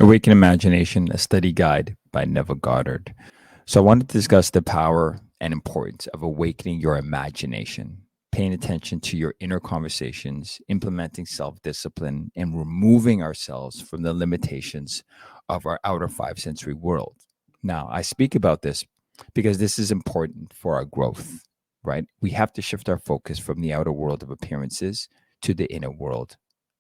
Awaken Imagination, a study guide by Neville Goddard. So, I wanted to discuss the power and importance of awakening your imagination, paying attention to your inner conversations, implementing self discipline, and removing ourselves from the limitations of our outer five sensory world. Now, I speak about this because this is important for our growth, right? We have to shift our focus from the outer world of appearances to the inner world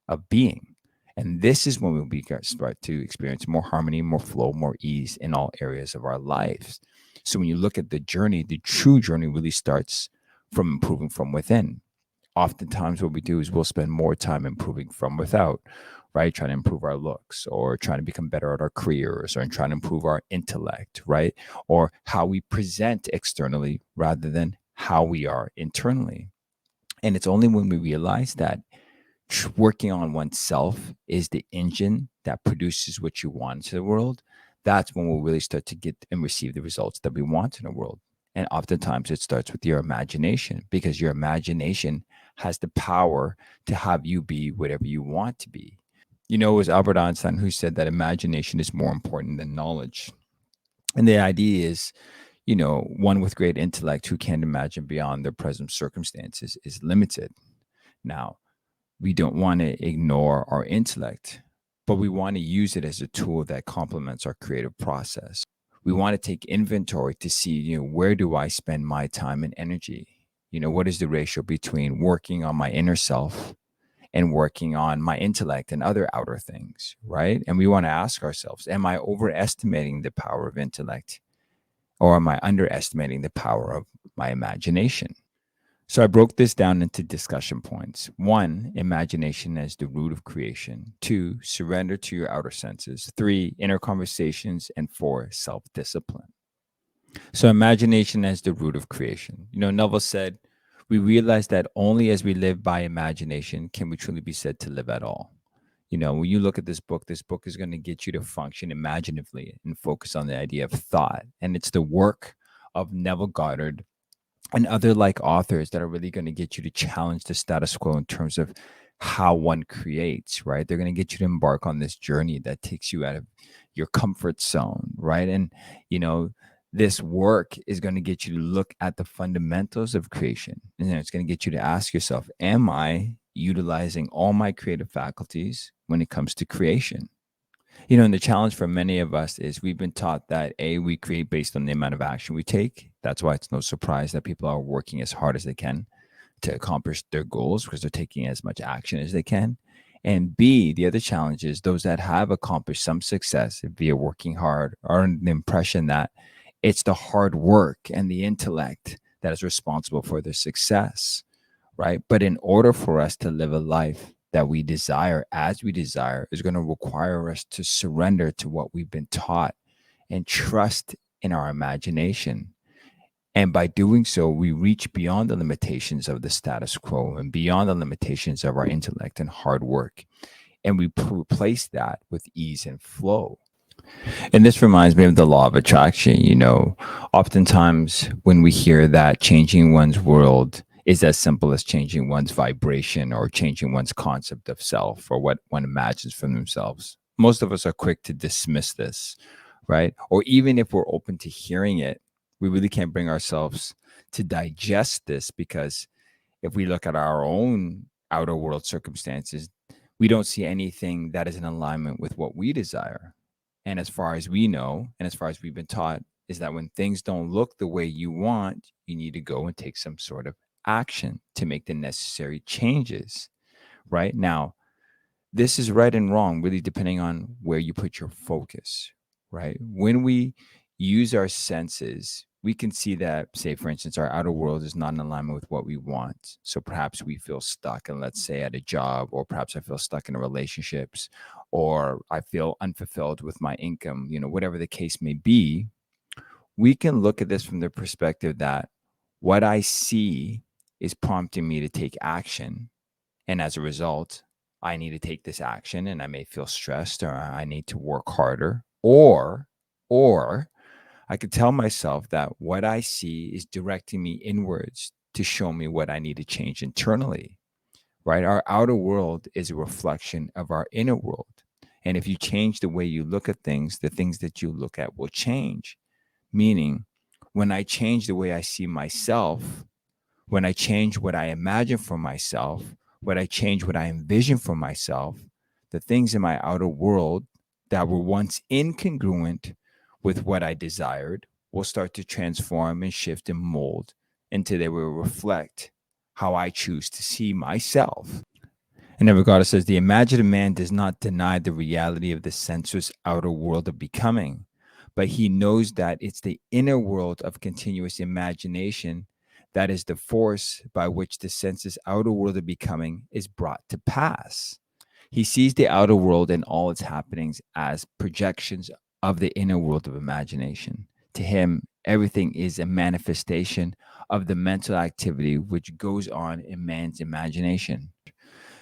of being. And this is when we start to experience more harmony, more flow, more ease in all areas of our lives. So when you look at the journey, the true journey really starts from improving from within. Oftentimes, what we do is we'll spend more time improving from without, right? Trying to improve our looks or trying to become better at our careers or trying to improve our intellect, right? Or how we present externally rather than how we are internally. And it's only when we realize that working on oneself is the engine that produces what you want to the world, that's when we'll really start to get and receive the results that we want in the world. And oftentimes it starts with your imagination because your imagination has the power to have you be whatever you want to be. It was Albert Einstein who said that imagination is more important than knowledge. And the idea is, one with great intellect who can't imagine beyond their present circumstances is limited. Now, we don't want to ignore our intellect, but we want to use it as a tool that complements our creative process. We want to take inventory to see, where do I spend my time and energy? What is the ratio between working on my inner self and working on my intellect and other outer things, right? And we want to ask ourselves, am I overestimating the power of intellect or am I underestimating the power of my imagination? So I broke this down into discussion points. One, imagination as the root of creation. Two, surrender to your outer senses. Three, inner conversations. And four, self discipline. So imagination as the root of creation. Neville said, we realize that only as we live by imagination can we truly be said to live at all. When you look at this book is going to get you to function imaginatively and focus on the idea of thought. And it's the work of Neville Goddard and other like authors that are really going to get you to challenge the status quo in terms of how one creates, right? They're going to get you to embark on this journey that takes you out of your comfort zone, right? And, this work is going to get you to look at the fundamentals of creation. And then it's going to get you to ask yourself, am I utilizing all my creative faculties when it comes to creation? And the challenge for many of us is we've been taught that we create based on the amount of action we take. That's why it's no surprise that people are working as hard as they can to accomplish their goals because they're taking as much action as they can. And B, the other challenge is those that have accomplished some success via working hard are under the impression that it's the hard work and the intellect that is responsible for their success, right? But in order for us to live a life that we desire as we desire is going to require us to surrender to what we've been taught and trust in our imagination. And by doing so, we reach beyond the limitations of the status quo and beyond the limitations of our intellect and hard work. And we replace that with ease and flow. And this reminds me of the law of attraction. Oftentimes when we hear that changing one's world is as simple as changing one's vibration or changing one's concept of self or what one imagines from themselves, most of us are quick to dismiss this, right? Or even if we're open to hearing it, we really can't bring ourselves to digest this because if we look at our own outer world circumstances, we don't see anything that is in alignment with what we desire. And as far as we know, and as far as we've been taught, is that when things don't look the way you want, you need to go and take some sort of action to make the necessary changes. Right now, this is right and wrong, really depending on where you put your focus. Right. When we use our senses, we can see that, say, for instance, our outer world is not in alignment with what we want. So perhaps we feel stuck, and let's say at a job, or perhaps I feel stuck in relationships, or I feel unfulfilled with my income, whatever the case may be. We can look at this from the perspective that what I see is prompting me to take action. And as a result, I need to take this action and I may feel stressed or I need to work harder. Or I could tell myself that what I see is directing me inwards to show me what I need to change internally, right? Our outer world is a reflection of our inner world. And if you change the way you look at things, the things that you look at will change. Meaning, when I change the way I see myself, when I change what I imagine for myself, when I change what I envision for myself, the things in my outer world that were once incongruent with what I desired will start to transform and shift and mold until they will reflect how I choose to see myself. And Neville Goddard says the imaginative man does not deny the reality of the sensuous outer world of becoming, but he knows that it's the inner world of continuous imagination that is the force by which the senses outer world of becoming is brought to pass. He sees the outer world and all its happenings as projections of the inner world of imagination. To him, everything is a manifestation of the mental activity which goes on in man's imagination.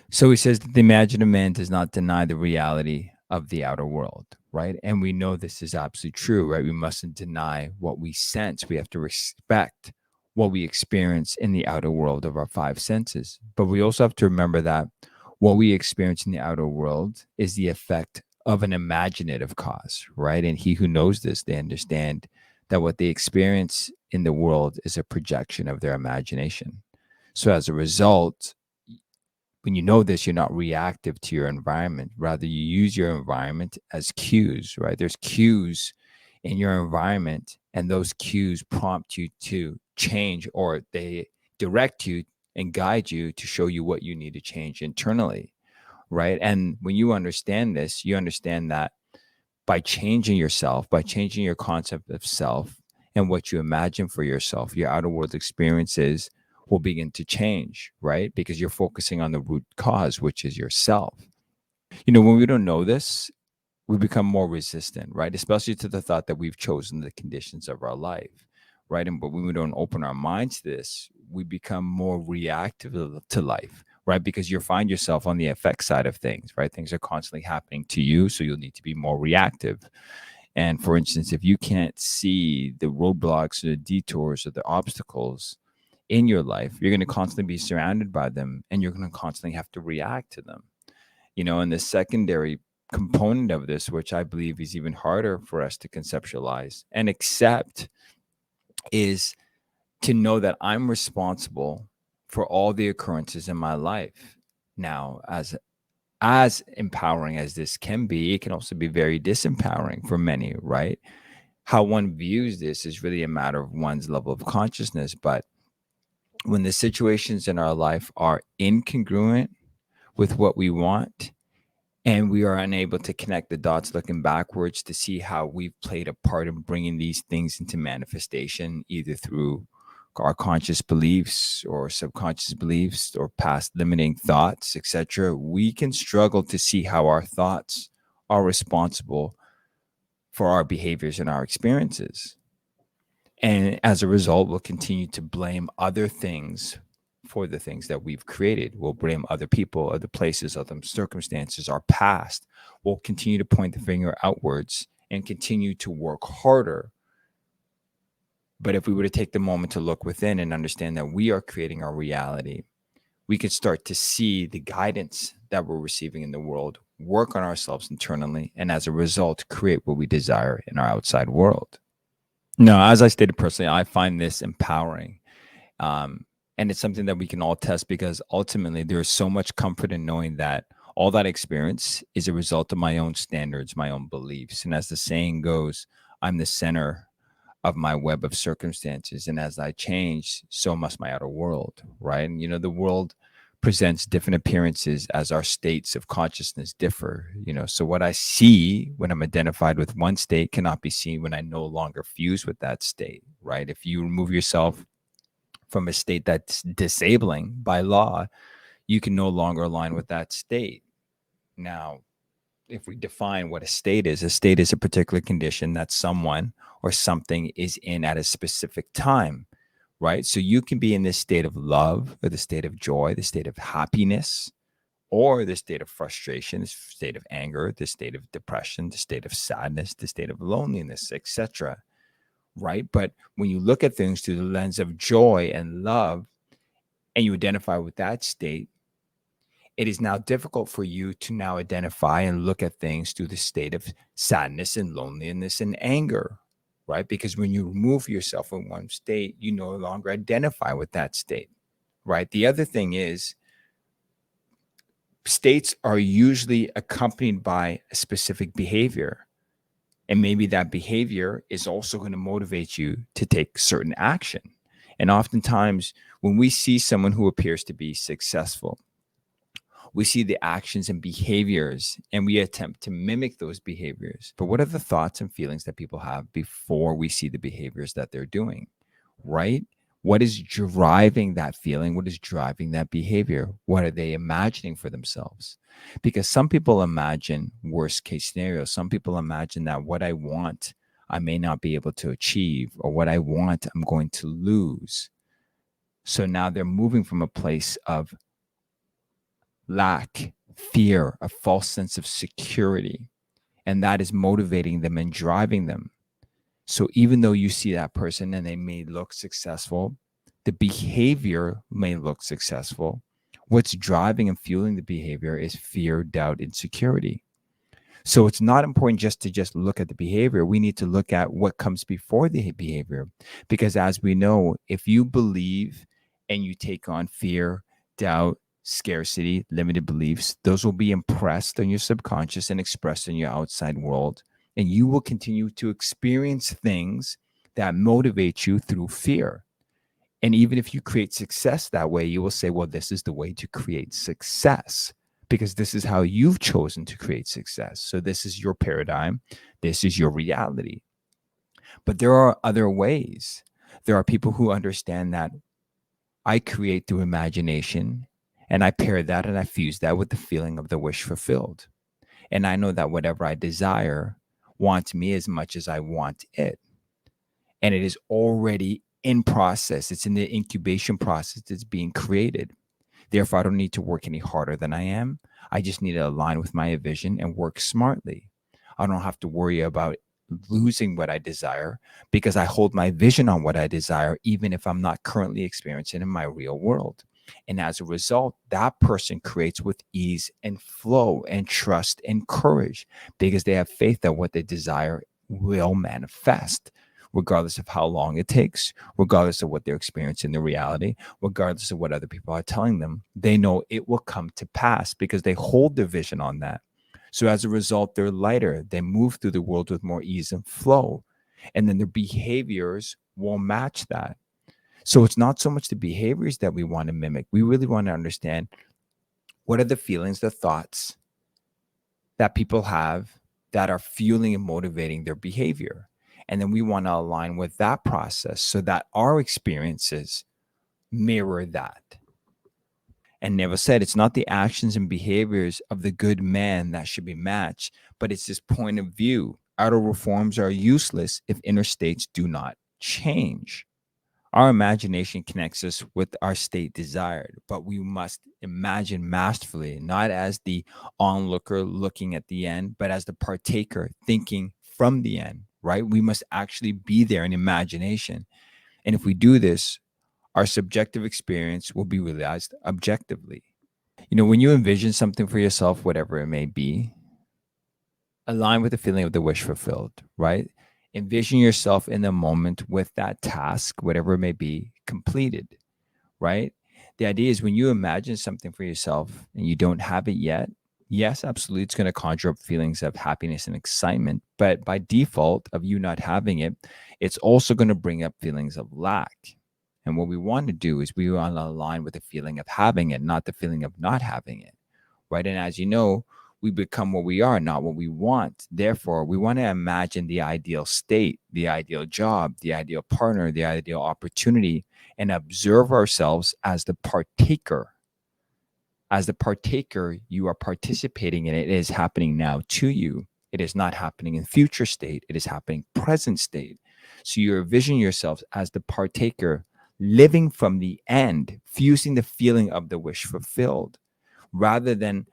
So he says that the imaginative man does not deny the reality of the outer world, right? And we know this is absolutely true, right? We mustn't deny what we sense. We have to respect what we experience in the outer world of our five senses. But we also have to remember that what we experience in the outer world is the effect of an imaginative cause, right? And he who knows this, they understand that what they experience in the world is a projection of their imagination. So as a result, when you know this, you're not reactive to your environment. Rather, you use your environment as cues, right? There's cues in your environment, and those cues prompt you to change, or they direct you and guide you to show you what you need to change internally, right? And when you understand this, you understand that by changing yourself, by changing your concept of self and what you imagine for yourself, your outer world experiences will begin to change, right? Because you're focusing on the root cause, which is yourself. When we don't know this, we become more resistant, right? Especially to the thought that we've chosen the conditions of our life, right? And but when we don't open our minds to this, we become more reactive to life, right? Because you find yourself on the effect side of things, right? Things are constantly happening to you, so you'll need to be more reactive. And for instance, if you can't see the roadblocks or the detours or the obstacles in your life, you're going to constantly be surrounded by them, and you're going to constantly have to react to them. And the secondary component of this, which I believe is even harder for us to conceptualize and accept, is to know that I'm responsible for all the occurrences in my life. Now, as empowering as this can be, it can also be very disempowering for many, right? How one views this is really a matter of one's level of consciousness. But when the situations in our life are incongruent with what we want, and we are unable to connect the dots looking backwards to see how we've played a part in bringing these things into manifestation, either through our conscious beliefs or subconscious beliefs or past limiting thoughts, etc., we can struggle to see how our thoughts are responsible for our behaviors and our experiences. And as a result, we'll continue to blame other things for the things that we've created. We'll blame other people, other places, other circumstances, our past. We'll continue to point the finger outwards and continue to work harder. But if we were to take the moment to look within and understand that we are creating our reality, we could start to see the guidance that we're receiving in the world, work on ourselves internally, and as a result, create what we desire in our outside world. No, as I stated personally, I find this empowering. And it's something that we can all test, because ultimately there is so much comfort in knowing that all that experience is a result of my own standards, my own beliefs. And as the saying goes, I'm the center of my web of circumstances. And as I change, so must my outer world, right? And, the world presents different appearances as our states of consciousness differ. So what I see when I'm identified with one state cannot be seen when I no longer fuse with that state, right? If you remove yourself from a state that's disabling by law, you can no longer align with that state. Now, if we define what a state is a particular condition that someone or something is in at a specific time, right? So you can be in this state of love, or the state of joy, the state of happiness, or the state of frustration, the state of anger, the state of depression, the state of sadness, the state of loneliness, etc. Right? But when you look at things through the lens of joy and love, and you identify with that state, it is now difficult for you to now identify and look at things through the state of sadness and loneliness and anger, right? Because when you remove yourself from one state, you no longer identify with that state, right? The other thing is, states are usually accompanied by a specific behavior. And maybe that behavior is also going to motivate you to take certain action. And oftentimes, when we see someone who appears to be successful, we see the actions and behaviors and we attempt to mimic those behaviors. But what are the thoughts and feelings that people have before we see the behaviors that they're doing, right? What is driving that feeling? What is driving that behavior? What are they imagining for themselves? Because some people imagine worst case scenarios. Some people imagine that what I want, I may not be able to achieve, or what I want, I'm going to lose. So now they're moving from a place of lack, fear, a false sense of security. And that is motivating them and driving them. So even though you see that person and they may look successful, the behavior may look successful. What's driving and fueling the behavior is fear, doubt, insecurity. So it's not important just to look at the behavior. We need to look at what comes before the behavior. Because as we know, if you believe and you take on fear, doubt, scarcity, limited beliefs, those will be impressed on your subconscious and expressed in your outside world. And you will continue to experience things that motivate you through fear. And even if you create success that way, you will say, well, this is the way to create success, because this is how you've chosen to create success. So this is your paradigm. This is your reality. But there are other ways. There are people who understand that I create through imagination, and I pair that and I fuse that with the feeling of the wish fulfilled. And I know that whatever I desire wants me as much as I want it. And it is already in process. It's in the incubation process. It's being created. Therefore, I don't need to work any harder than I am. I just need to align with my vision and work smartly. I don't have to worry about losing what I desire because I hold my vision on what I desire, even if I'm not currently experiencing in my real world. And as a result, that person creates with ease and flow and trust and courage because they have faith that what they desire will manifest, regardless of how long it takes, regardless of what they're experiencing in the reality, regardless of what other people are telling them. They know it will come to pass because they hold their vision on that. So as a result, they're lighter. They move through the world with more ease and flow. And then their behaviors will match that. So it's not so much the behaviors that we want to mimic. We really want to understand what are the feelings, the thoughts that people have that are fueling and motivating their behavior. And then we want to align with that process so that our experiences mirror that. And Neville said, it's not the actions and behaviors of the good man that should be matched, but it's his point of view. Outer reforms are useless if inner states do not change. Our imagination connects us with our state desired, but we must imagine masterfully, not as the onlooker looking at the end, but as the partaker thinking from the end, right? We must actually be there in imagination. And if we do this, our subjective experience will be realized objectively. You know, when you envision something for yourself, whatever it may be, align with the feeling of the wish fulfilled, right? Envision yourself in the moment with that task, whatever it may be, completed, right? The idea is when you imagine something for yourself and you don't have it yet, yes, absolutely, it's going to conjure up feelings of happiness and excitement. But by default of you not having it, it's also going to bring up feelings of lack. And what we want to do is we want to align with the feeling of having it, not the feeling of not having it, right? And as you know, we become what we are, not what we want. Therefore, we want to imagine the ideal state, the ideal job, the ideal partner, the ideal opportunity, and observe ourselves as the partaker. As the partaker, you are participating in it. It is happening now to you. It is not happening in future state. It is happening present state. So you envision yourself as the partaker, living from the end, fusing the feeling of the wish fulfilled, rather than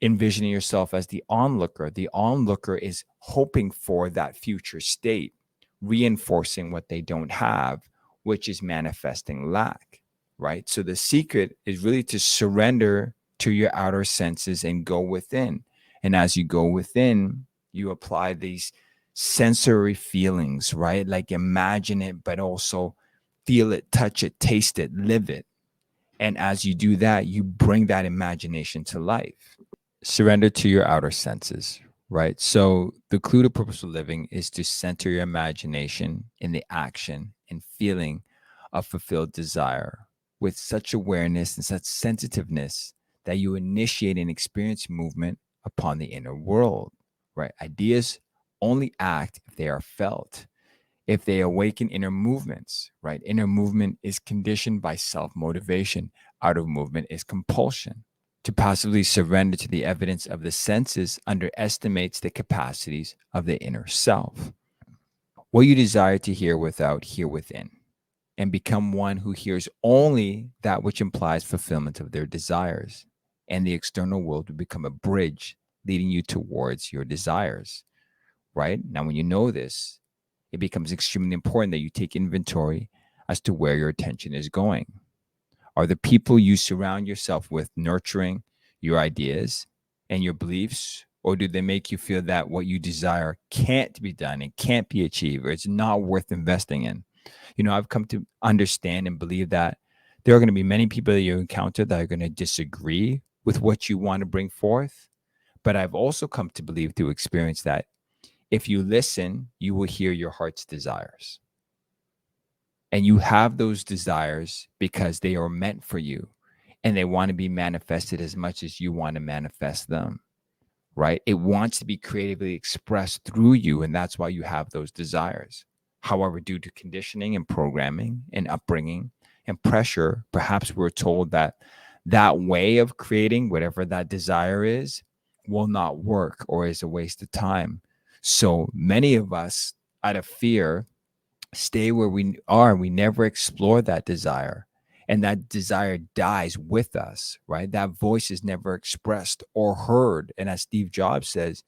envisioning yourself as the onlooker. The onlooker is hoping for that future state, reinforcing what they don't have, which is manifesting lack, right? So the secret is really to surrender to your outer senses and go within. And as you go within, you apply these sensory feelings, right? Like imagine it, but also feel it, touch it, taste it, live it. And as you do that, you bring that imagination to life. Surrender to your outer senses, right? So the clue to purposeful living is to center your imagination in the action and feeling of fulfilled desire with such awareness and such sensitiveness that you initiate and experience movement upon the inner world, right? Ideas only act if they are felt, if they awaken inner movements, right? Inner movement is conditioned by self motivation, outer movement is compulsion. To passively surrender to the evidence of the senses underestimates the capacities of the inner self. What you desire to hear without, hear within, and become one who hears only that which implies fulfillment of their desires. And the external world will become a bridge leading you towards your desires, right? Now, when you know this, it becomes extremely important that you take inventory as to where your attention is going. Are the people you surround yourself with nurturing your ideas and your beliefs? Or do they make you feel that what you desire can't be done and can't be achieved, or it's not worth investing in? I've come to understand and believe that there are going to be many people that you encounter that are going to disagree with what you want to bring forth. But I've also come to believe through experience that if you listen, you will hear your heart's desires. And you have those desires because they are meant for you and they want to be manifested as much as you want to manifest them, right? It wants to be creatively expressed through you. And that's why you have those desires. However, due to conditioning and programming and upbringing and pressure, perhaps we're told that that way of creating whatever that desire is will not work or is a waste of time. So many of us, out of fear, stay where we are. We never explore that desire. And that desire dies with us, right? That voice is never expressed or heard. And as Steve Jobs says,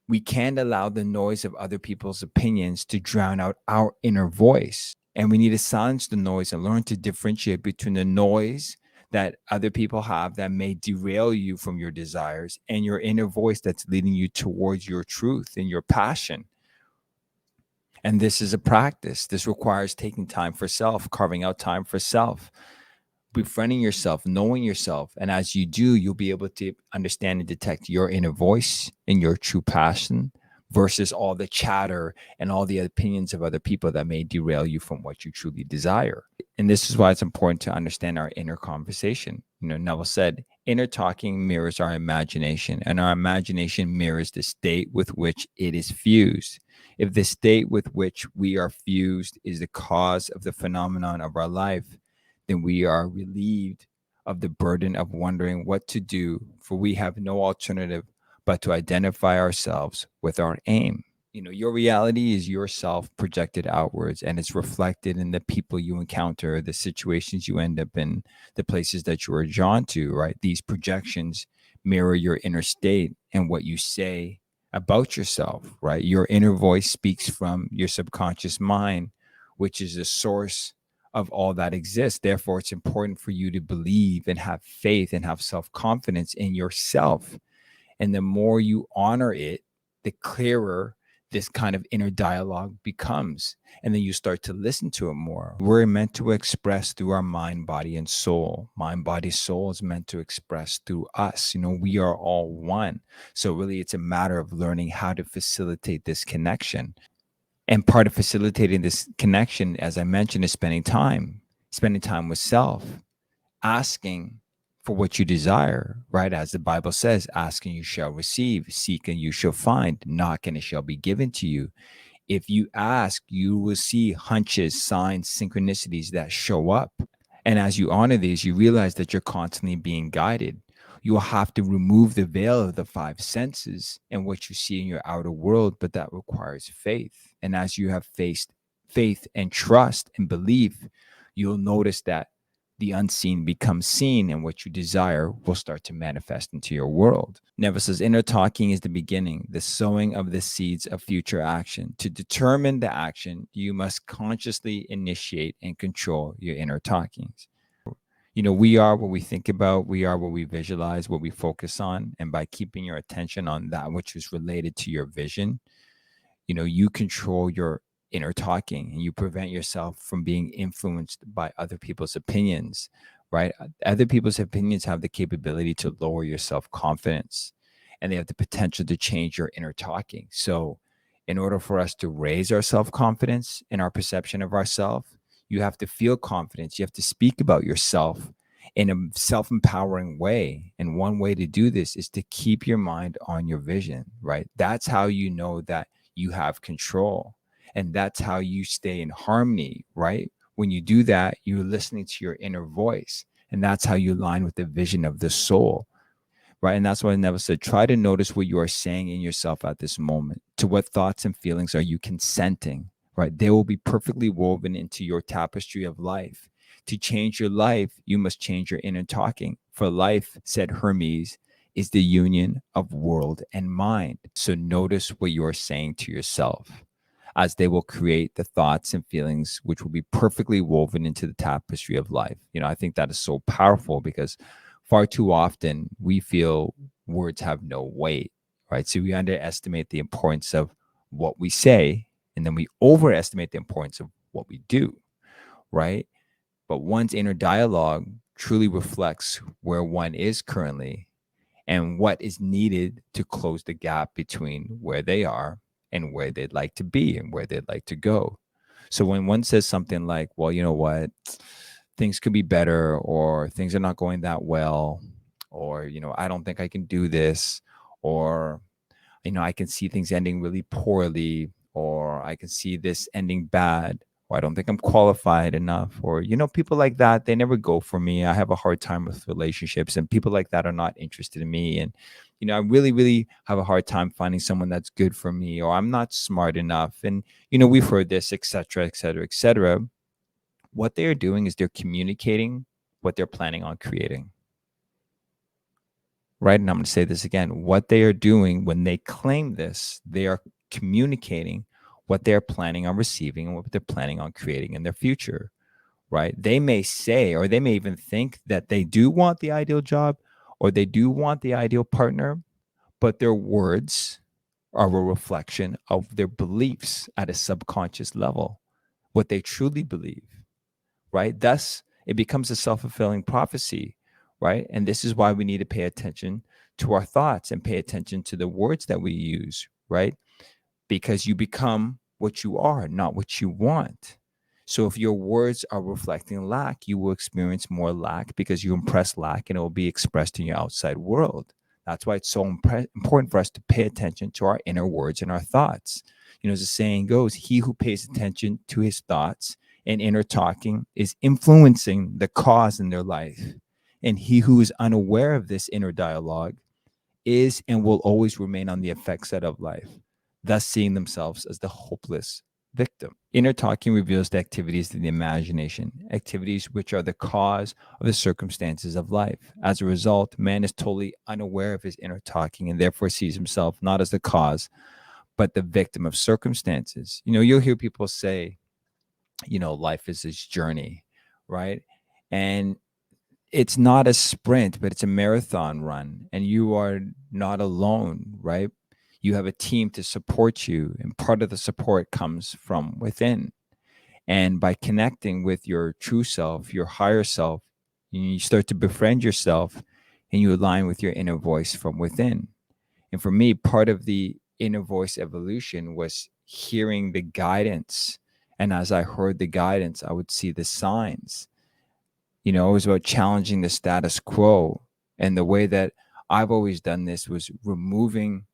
we can't allow the noise of other people's opinions to drown out our inner voice. And we need to silence the noise and learn to differentiate between the noise that other people have that may derail you from your desires and your inner voice that's leading you towards your truth and your passion. And this is a practice. This requires taking time for self, carving out time for self, befriending yourself, knowing yourself. And as you do, you'll be able to understand and detect your inner voice and your true passion versus all the chatter and all the opinions of other people that may derail you from what you truly desire. And this is why it's important to understand our inner conversation. Neville said, inner talking mirrors our imagination, and our imagination mirrors the state with which it is fused. If the state with which we are fused is the cause of the phenomenon of our life, then we are relieved of the burden of wondering what to do, for we have no alternative but to identify ourselves with our aim. Your reality is yourself projected outwards, and it's reflected in the people you encounter, the situations you end up in, the places that you are drawn to, right? These projections mirror your inner state and what you say about yourself, right? Your inner voice speaks from your subconscious mind, which is the source of all that exists. Therefore, it's important for you to believe and have faith and have self-confidence in yourself. And the more you honor it, the clearer this kind of inner dialogue becomes. And then you start to listen to it more. We're meant to express through our mind, body, and soul. Mind, body, soul is meant to express through us. We are all one. So really, it's a matter of learning how to facilitate this connection. And part of facilitating this connection, as I mentioned, is spending time with self, asking for what you desire, right? As the Bible says, ask and you shall receive, seek and you shall find, knock and it shall be given to you. If you ask, you will see hunches, signs, synchronicities that show up. And as you honor these, you realize that you're constantly being guided. You will have to remove the veil of the five senses and what you see in your outer world, but that requires faith. And as you have faith and trust and belief, you'll notice that the unseen becomes seen, and what you desire will start to manifest into your world. Neville says, inner talking is the beginning, the sowing of the seeds of future action. To determine the action, you must consciously initiate and control your inner talkings. We are what we think about, we are what we visualize, what we focus on. And by keeping your attention on that which is related to your vision, you control your inner talking and you prevent yourself from being influenced by other people's opinions, right? Other people's opinions have the capability to lower your self-confidence, and they have the potential to change your inner talking. So in order for us to raise our self-confidence in our perception of ourselves, you have to feel confidence. You have to speak about yourself in a self-empowering way. And one way to do this is to keep your mind on your vision, right? That's how you know that you have control. And that's how you stay in harmony, right? When you do that, you're listening to your inner voice. And that's how you align with the vision of the soul, right? And that's why I never said, try to notice what you are saying in yourself at this moment. To what thoughts and feelings are you consenting, right? They will be perfectly woven into your tapestry of life. To change your life, you must change your inner talking. For life, said Hermes, is the union of world and mind. So notice what you are saying to yourself, as they will create the thoughts and feelings which will be perfectly woven into the tapestry of life. I think that is so powerful because far too often we feel words have no weight, right? So we underestimate the importance of what we say, and then we overestimate the importance of what we do, right? But one's inner dialogue truly reflects where one is currently and what is needed to close the gap between where they are and where they'd like to be and where they'd like to go. So when one says something like, well, you know what, things could be better, or things are not going that well, or, I don't think I can do this, or, I can see things ending really poorly, or I can see this ending bad, or I don't think I'm qualified enough, or, people like that, they never go for me. I have a hard time with relationships, and people like that are not interested in me. And, I really, really have a hard time finding someone that's good for me, or I'm not smart enough. And, we've heard this, et cetera, et cetera, et cetera. What they are doing is they're communicating what they're planning on creating. Right. And I'm going to say this again. What they are doing when they claim this, they are communicating what they're planning on receiving and what they're planning on creating in their future. Right. They may say, or they may even think that they do want the ideal job, or they do want the ideal partner, but their words are a reflection of their beliefs at a subconscious level, what they truly believe. Right. Thus, it becomes a self-fulfilling prophecy. Right. And this is why we need to pay attention to our thoughts and pay attention to the words that we use. Right. Because you become what you are, not what you want. So if your words are reflecting lack, you will experience more lack because you impress lack, and it will be expressed in your outside world. That's why it's so important for us to pay attention to our inner words and our thoughts. As the saying goes, he who pays attention to his thoughts and inner talking is influencing the cause in their life. And he who is unaware of this inner dialogue is and will always remain on the effect side of life, thus seeing themselves as the hopeless victim. Inner talking reveals the activities of the imagination, activities which are the cause of the circumstances of life. As a result, man is totally unaware of his inner talking and therefore sees himself not as the cause, but the victim of circumstances. You'll hear people say, life is this journey, right? And it's not a sprint, but it's a marathon run, and you are not alone, right? You have a team to support you, and part of the support comes from within. And by connecting with your true self, your higher self, you start to befriend yourself and you align with your inner voice from within. And for me, part of the inner voice evolution was hearing the guidance. And as I heard the guidance, I would see the signs. It was about challenging the status quo. And the way that I've always done this was removing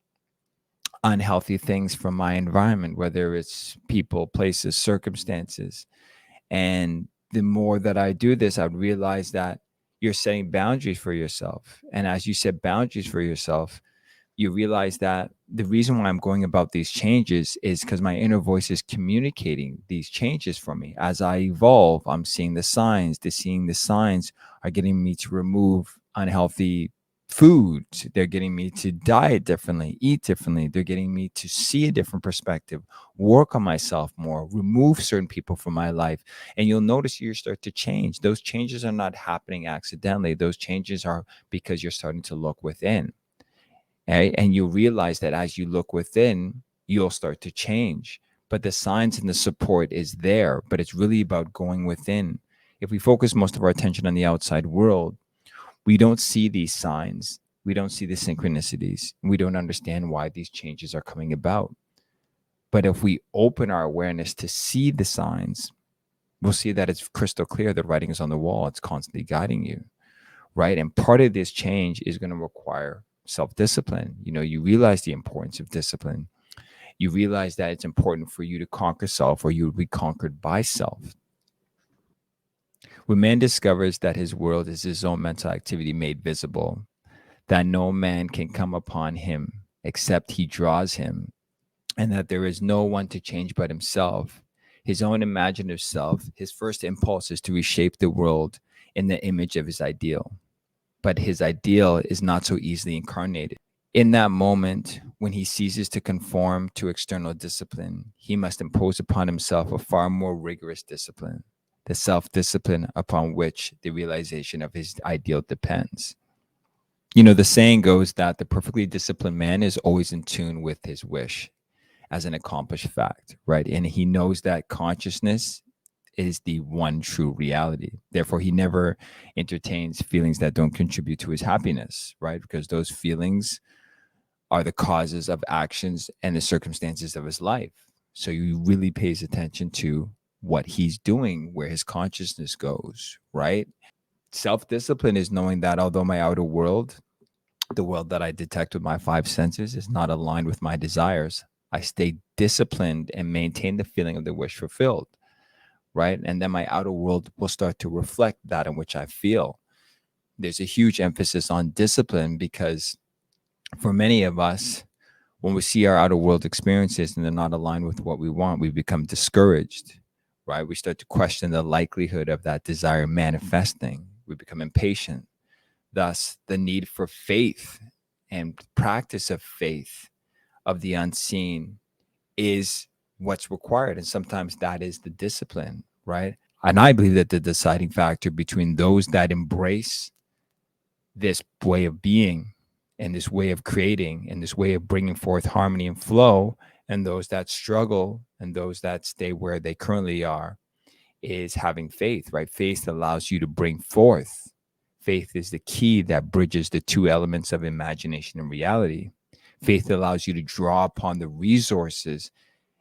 unhealthy things from my environment, whether it's people, places, circumstances. And the more that I do this, I realize that you're setting boundaries for yourself. And as you set boundaries for yourself, you realize that the reason why I'm going about these changes is because my inner voice is communicating these changes for me. As I evolve, I'm seeing the signs. Seeing the signs are getting me to remove unhealthy foods. They're getting me to diet differently, eat differently. They're getting me to see a different perspective, work on myself more, remove certain people from my life. And you'll notice you start to change. Those changes are not happening accidentally. Those changes are because you're starting to look within. Okay? And you realize that as you look within, you'll start to change. But the signs and the support is there, but it's really about going within. If we focus most of our attention on the outside world, we don't see these signs. We don't see the synchronicities. We don't understand why these changes are coming about. But if we open our awareness to see the signs, we'll see that it's crystal clear. The writing is on the wall. It's constantly guiding you, right? And part of this change is going to require self-discipline. You realize the importance of discipline. You realize that it's important for you to conquer self, or you will be conquered by self. When man discovers that his world is his own mental activity made visible, that no man can come upon him except he draws him, and that there is no one to change but himself, his own imaginative self, his first impulse is to reshape the world in the image of his ideal. But his ideal is not so easily incarnated. In that moment, when he ceases to conform to external discipline, he must impose upon himself a far more rigorous discipline, the self-discipline upon which the realization of his ideal depends. The saying goes that the perfectly disciplined man is always in tune with his wish as an accomplished fact, right? And he knows that consciousness is the one true reality. Therefore, he never entertains feelings that don't contribute to his happiness, right? Because those feelings are the causes of actions and the circumstances of his life. So he really pays attention to what he's doing, where his consciousness goes, right? Self-discipline is knowing that although my outer world, the world that I detect with my five senses, is not aligned with my desires, I stay disciplined and maintain the feeling of the wish fulfilled, right? And then my outer world will start to reflect that in which I feel. There's a huge emphasis on discipline because for many of us, when we see our outer world experiences and they're not aligned with what we want, we become discouraged, right? We start to question the likelihood of that desire manifesting. We become impatient. Thus, the need for faith and practice of faith of the unseen is what's required. And sometimes that is the discipline, right? And I believe that the deciding factor between those that embrace this way of being and this way of creating and this way of bringing forth harmony and flow, and those that struggle and those that stay where they currently are, is having faith, right? Faith allows you to bring forth. Faith is the key that bridges the two elements of imagination and reality. Faith allows you to draw upon the resources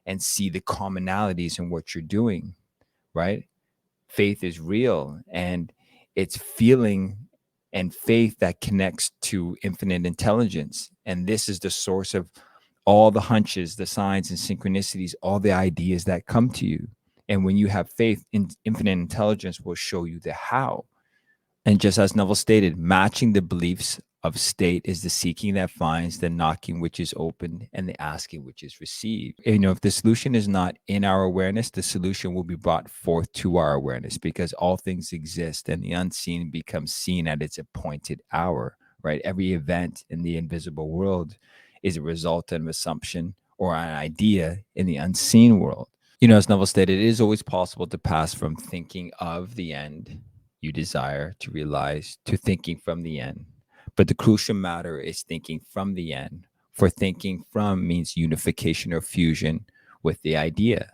and see the commonalities in what you're doing, right? Faith is real, and it's feeling and faith that connects to infinite intelligence. And this is the source of all the hunches, the signs and synchronicities, all the ideas that come to you. And when you have faith, in infinite intelligence will show you the how. And just as Neville stated, matching the beliefs of state is the seeking that finds, the knocking which is opened, and the asking which is received. If the solution is not in our awareness, the solution will be brought forth to our awareness, because all things exist and the unseen becomes seen at its appointed hour, right? Every event in the invisible world is a result of an assumption or an idea in the unseen world. As Neville stated, it is always possible to pass from thinking of the end you desire to realize to thinking from the end. But the crucial matter is thinking from the end. For thinking from means unification or fusion with the idea.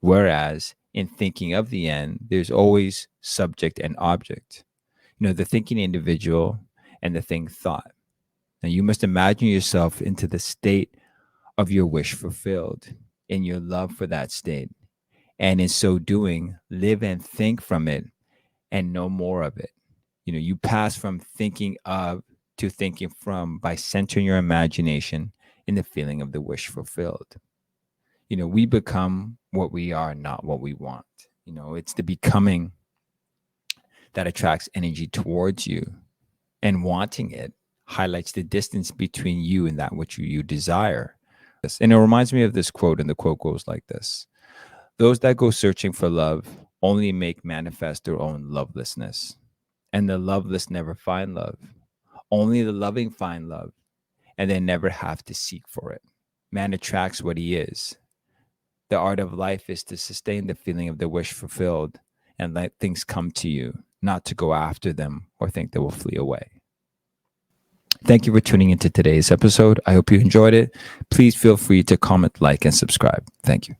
Whereas in thinking of the end, there's always subject and object. The thinking individual and the thing thought. Now you must imagine yourself into the state of your wish fulfilled, in your love for that state. And in so doing, live and think from it and no more of it. You pass from thinking of to thinking from by centering your imagination in the feeling of the wish fulfilled. We become what we are, not what we want. It's the becoming that attracts energy towards you, and wanting it highlights the distance between you and that which you desire. And it reminds me of this quote, and the quote goes like this: those that go searching for love only make manifest their own lovelessness, and the loveless never find love. Only the loving find love, and they never have to seek for it. Man attracts what he is. The art of life is to sustain the feeling of the wish fulfilled and let things come to you, not to go after them or think they will flee away. Thank you for tuning into today's episode. I hope you enjoyed it. Please feel free to comment, like, and subscribe. Thank you.